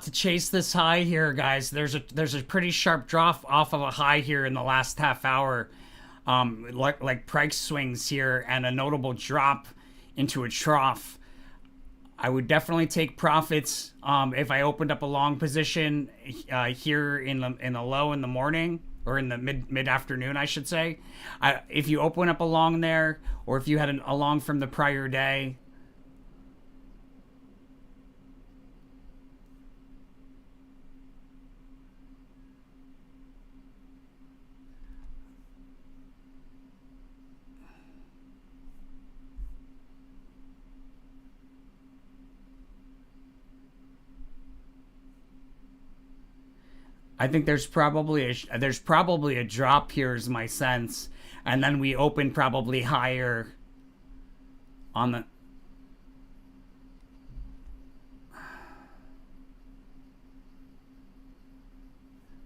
To chase this high here, guys. There's a pretty sharp drop off of a high here in the last half hour. Like price swings here and a notable drop into a trough. I would definitely take profits if I opened up a long position here in the low in the morning or in the mid afternoon, I should say. If you open up a long there, or if you had a long from the prior day, I think there's probably a drop here is my sense, and then we open probably higher on the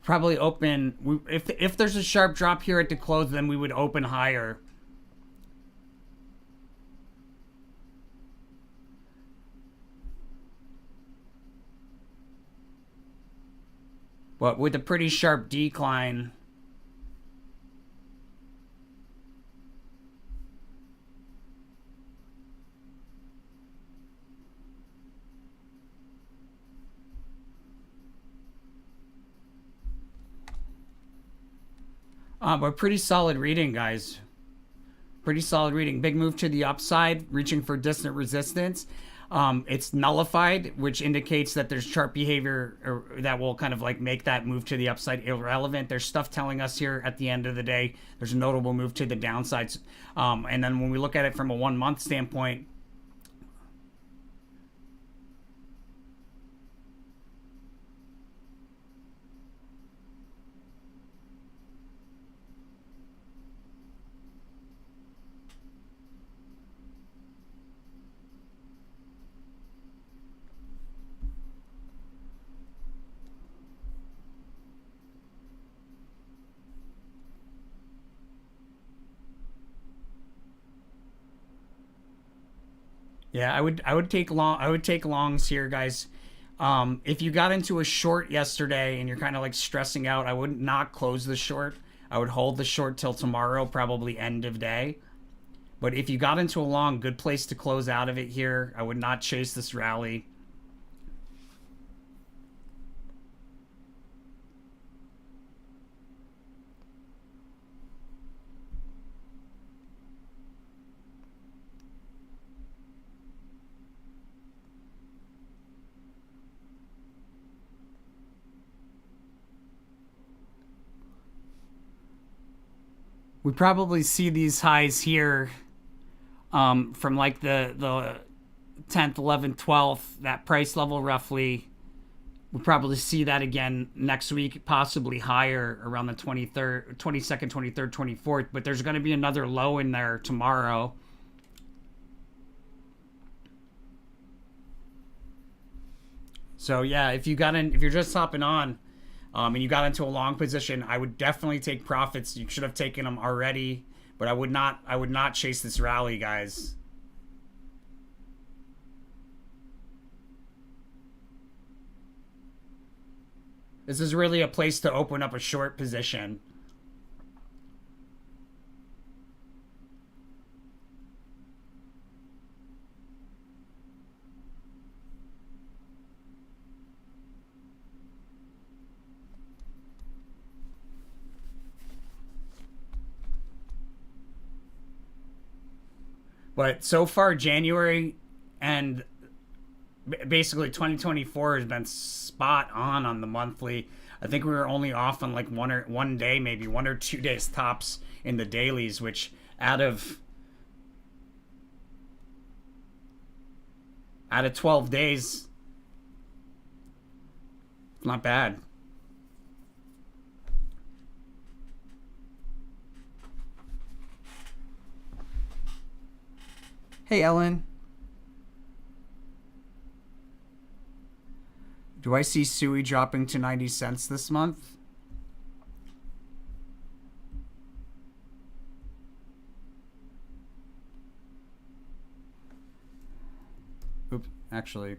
probably open. If there's a sharp drop here at the close, then we would open higher. But with a pretty sharp decline, but pretty solid reading, guys. Pretty solid reading. Big move to the upside, reaching for distant resistance. It's nullified, which indicates that there's chart behavior that will kind of like make that move to the upside irrelevant. There's stuff telling us here at the end of the day there's a notable move to the downsides. And then when we look at it from a 1 month standpoint, yeah, I would take longs here, guys. If you got into a short yesterday and you're kind of like stressing out, I would not close the short. I would hold the short till tomorrow, probably end of day. But if you got into a long, good place to close out of it here. I would not chase this rally. We probably see these highs here from like the 10th, 11th, 12th, that price level roughly. We'll probably see that again next week, possibly higher around the 23rd, 22nd, 23rd, 24th. But there's going to be another low in there tomorrow. So yeah, if you're just hopping on, and you got into a long position, I would definitely take profits. You should have taken them already, but I would not chase this rally, guys. This is really a place to open up a short position. But so far, January and basically 2024 has been spot on the monthly. I think we were only off on like one day, maybe 1 or 2 days tops in the dailies, which out of out of 12 days, it's not bad. Hey, Ellen. Do I see Sui dropping to 90 cents this month? Oops, actually.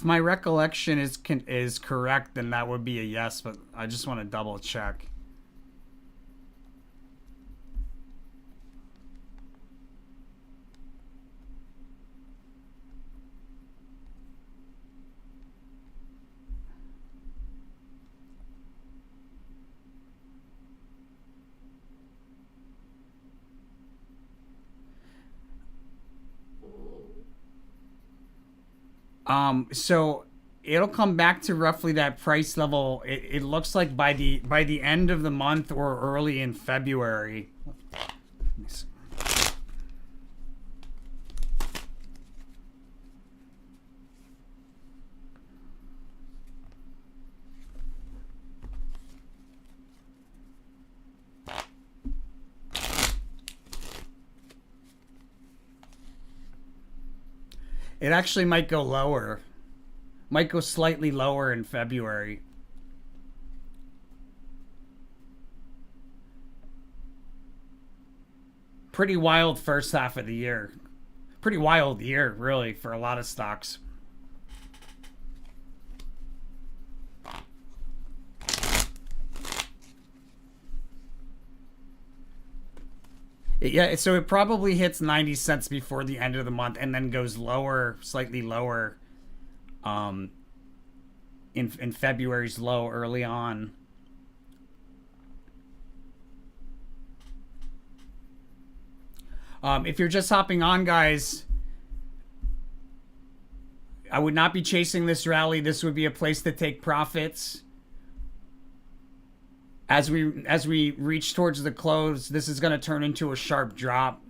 If my recollection is correct, then that would be a yes, but I just want to double check. So it'll come back to roughly that price level. It looks like by the end of the month or early in February. Let me see. It actually might go lower. Might go slightly lower in February. Pretty wild first half of the year. Pretty wild year, really, for a lot of stocks. Yeah, so it probably hits 90 cents before the end of the month and then goes lower, slightly lower um, in February's low early on. If you're just hopping on, guys, I would not be chasing this rally. This would be a place to take profits. As we reach towards the close, this is going to turn into a sharp drop.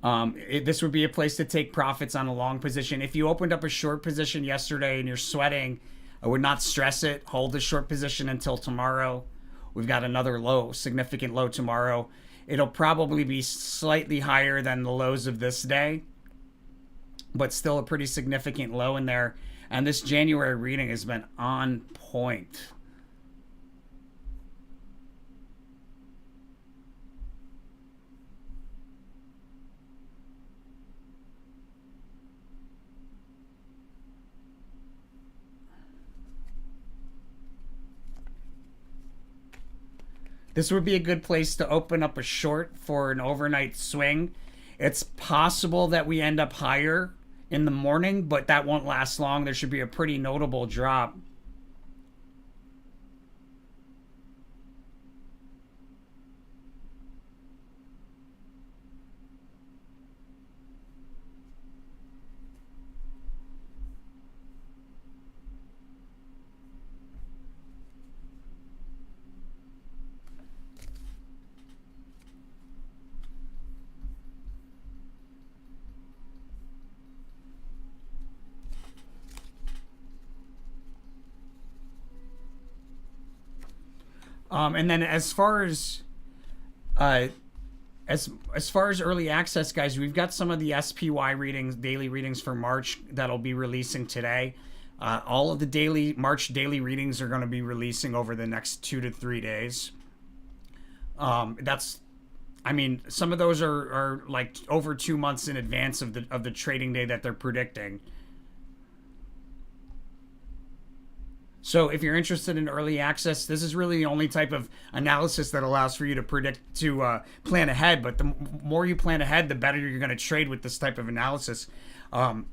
This would be a place to take profits on a long position. If you opened up a short position yesterday and you're sweating, I would not stress it. Hold the short position until tomorrow. We've got another low, significant low tomorrow. It'll probably be slightly higher than the lows of this day, but still a pretty significant low in there. And this January reading has been on point. This would be a good place to open up a short for an overnight swing. It's possible that we end up higher in the morning, but that won't last long. There should be a pretty notable drop. And then uh, as far as early access, guys, we've got some of the SPY readings, daily readings for March that'll be releasing today. All of the March daily readings are going to be releasing over the next 2 to 3 days. I mean, some of those are like over 2 months in advance of the trading day that they're predicting. So if you're interested in early access, this is really the only type of analysis that allows for you to plan ahead. But the more you plan ahead, the better you're going to trade with this type of analysis. You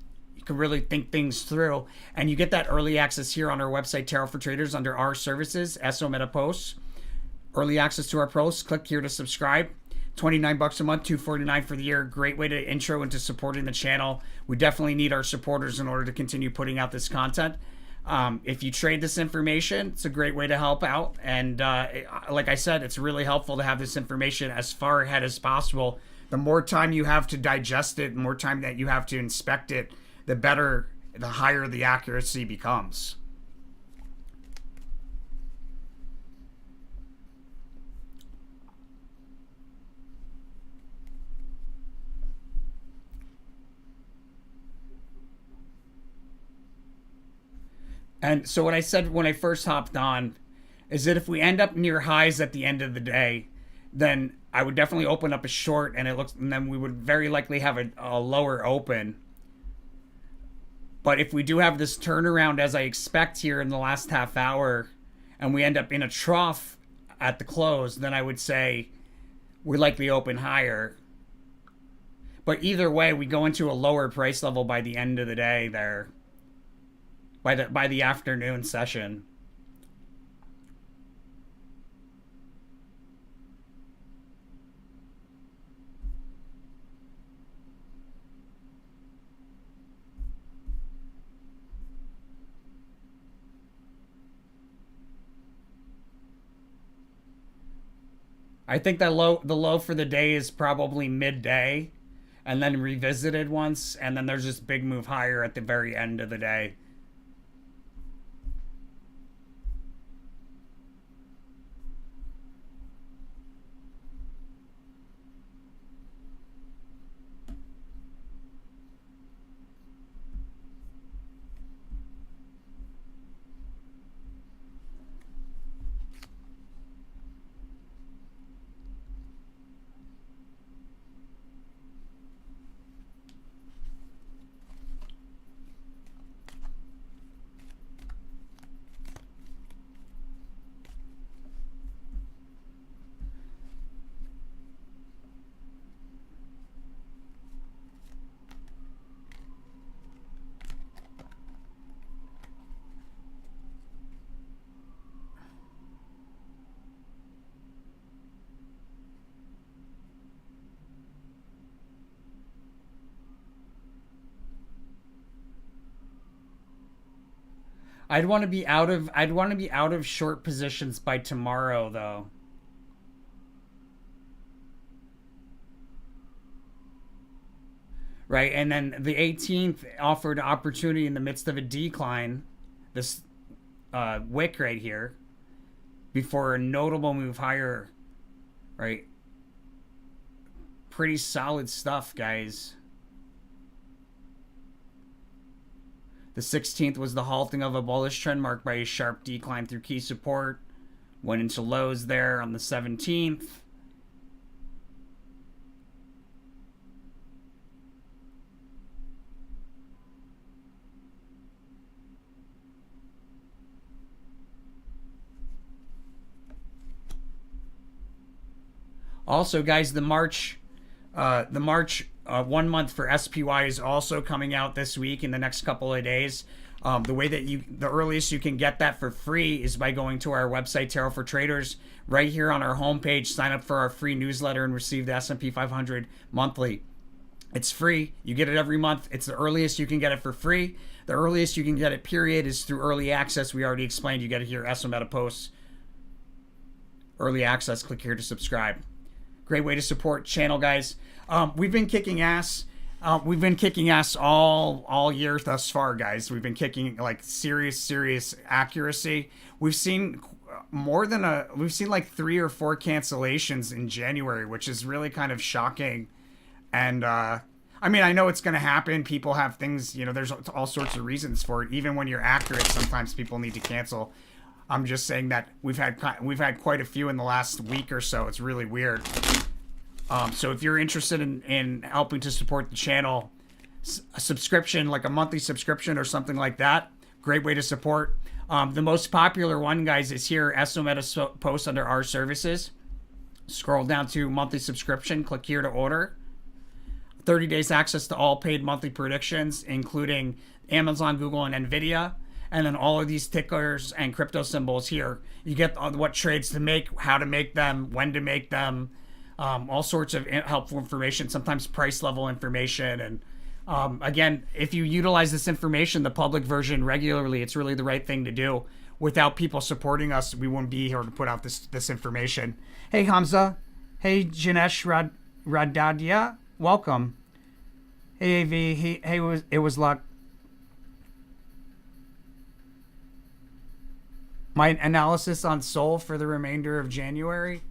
can really think things through, and you get that early access here on our website, Tarot for Traders, under our services, SO Meta Posts. Early access to our posts. Click here to subscribe. $29 a month, $249 for the year. Great way to intro into supporting the channel. We definitely need our supporters in order to continue putting out this content. If you trade this information, it's a great way to help out. And like I said, it's really helpful to have this information as far ahead as possible. The more time you have to digest it, the more time that you have to inspect it, the better, the higher the accuracy becomes. And so what I said when I first hopped on is that if we end up near highs at the end of the day, then I would definitely open up a short, and then we would very likely have a lower open. But if we do have this turnaround as I expect here in the last half hour, and we end up in a trough at the close, then I would say we're likely open higher. But either way, we go into a lower price level by the end of the day there, by the afternoon session. I think that the low for the day is probably midday, and then revisited once, and then there's this big move higher at the very end of the day. I'd want to be out of short positions by tomorrow though. Right? And then the 18th offered opportunity in the midst of a decline, this wick right here, before a notable move higher, right? Pretty solid stuff, guys. The 16th was the halting of a bullish trend marked by a sharp decline through key support. Went into lows there on the 17th. Also, guys, the March 1 month for SPY is also coming out this week in the next couple of days. The earliest you can get that for free is by going to our website, Tarot for Traders. Right here on our homepage, sign up for our free newsletter and receive the S&P 500 monthly. It's free. You get it every month. It's the earliest you can get it for free. The earliest you can get it, period, is through early access. We already explained. You get it here, SM Meta Posts. Early access. Click here to subscribe. Great way to support channel, guys. We've been kicking ass. We've been kicking ass all year thus far, guys. We've been kicking like serious accuracy. We've seen like 3 or 4 cancellations in January, which is really kind of shocking. And I mean, I know it's going to happen. People have things, there's all sorts of reasons for it. Even when you're accurate, sometimes people need to cancel. I'm just saying that we've had quite a few in the last week or so. It's really weird. So if you're interested in helping to support the channel, a subscription, like a monthly subscription or something like that, great way to support. The most popular one, guys, is here, SM Meta Post under our services. Scroll down to monthly subscription, click here to order. 30 days access to all paid monthly predictions, including Amazon, Google, and Nvidia. And then all of these tickers and crypto symbols here. You get what trades to make, how to make them, when to make them, all sorts of helpful information, sometimes price level information. And again, if you utilize this information, the public version regularly, it's really the right thing to do. Without people supporting us, we wouldn't be here to put out this information. Hey, Hamza. Hey, Janesh Radadia. Welcome. Hey, AV. Hey, it was luck. My analysis on Sol for the remainder of January.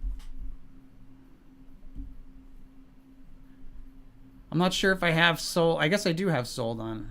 I'm not sure if I have Sol. I guess I do have Sol on.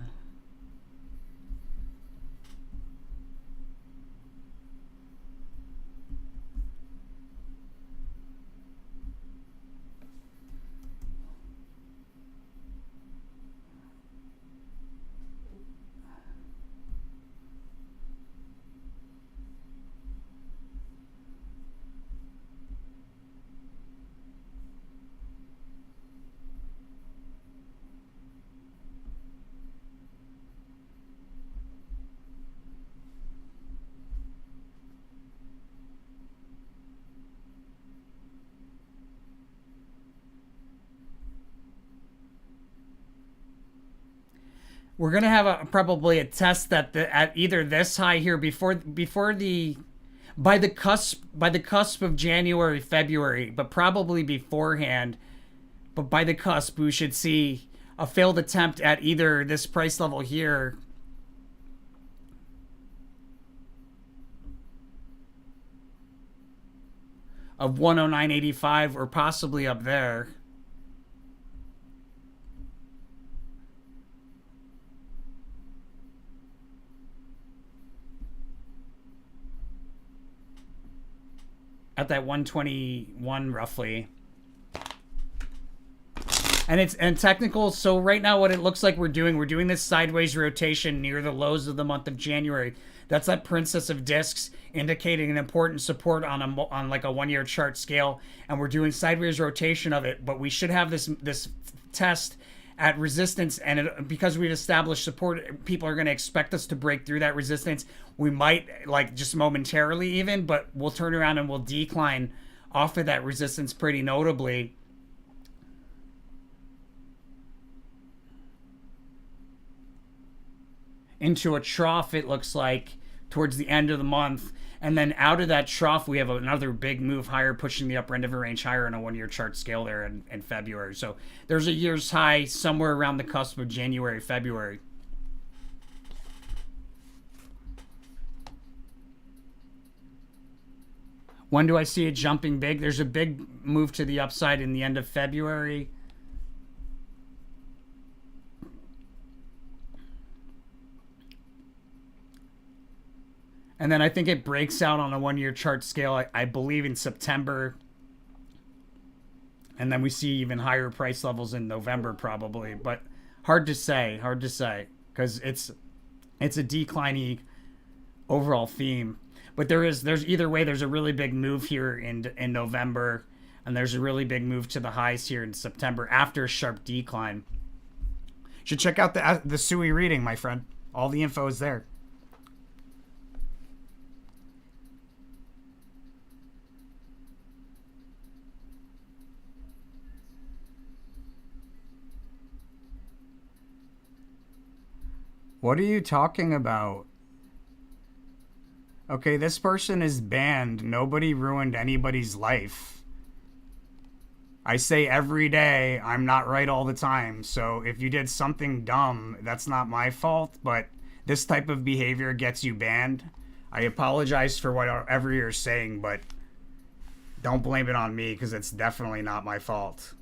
We're gonna have probably a test that at either this high here before the by the cusp of January, February, but probably beforehand. But by the cusp, we should see a failed attempt at either this price level here of 109.85 or possibly up there. At that 121 roughly. And technical. So right now what it looks like we're doing this sideways rotation near the lows of the month of January. That's that princess of discs indicating an important support on like a 1 year chart scale, and we're doing sideways rotation of it. But we should have this test at resistance, and because we've established support, people are going to expect us to break through that resistance. We might, like, just momentarily even, but we'll turn around and we'll decline off of that resistance pretty notably. Into a trough, it looks like, towards the end of the month. And then out of that trough, we have another big move higher, pushing the upper end of a range higher on a 1 year chart scale there in February. So there's a year's high somewhere around the cusp of January, February. When do I see it jumping big? There's a big move to the upside in the end of February. And then I think it breaks out on a 1 year chart scale, I believe, in September. And then we see even higher price levels in November probably. But hard to say, because it's a declining overall theme. But there's either way, there's a really big move here in November, and there's a really big move to the highs here in September after a sharp decline. You should check out the SUI reading, my friend. All the info is there. What are you talking about? Okay, this person is banned. Nobody ruined anybody's life. I say every day I'm not right all the time. So if you did something dumb, that's not my fault. But this type of behavior gets you banned. I apologize for whatever you're saying, but don't blame it on me because it's definitely not my fault.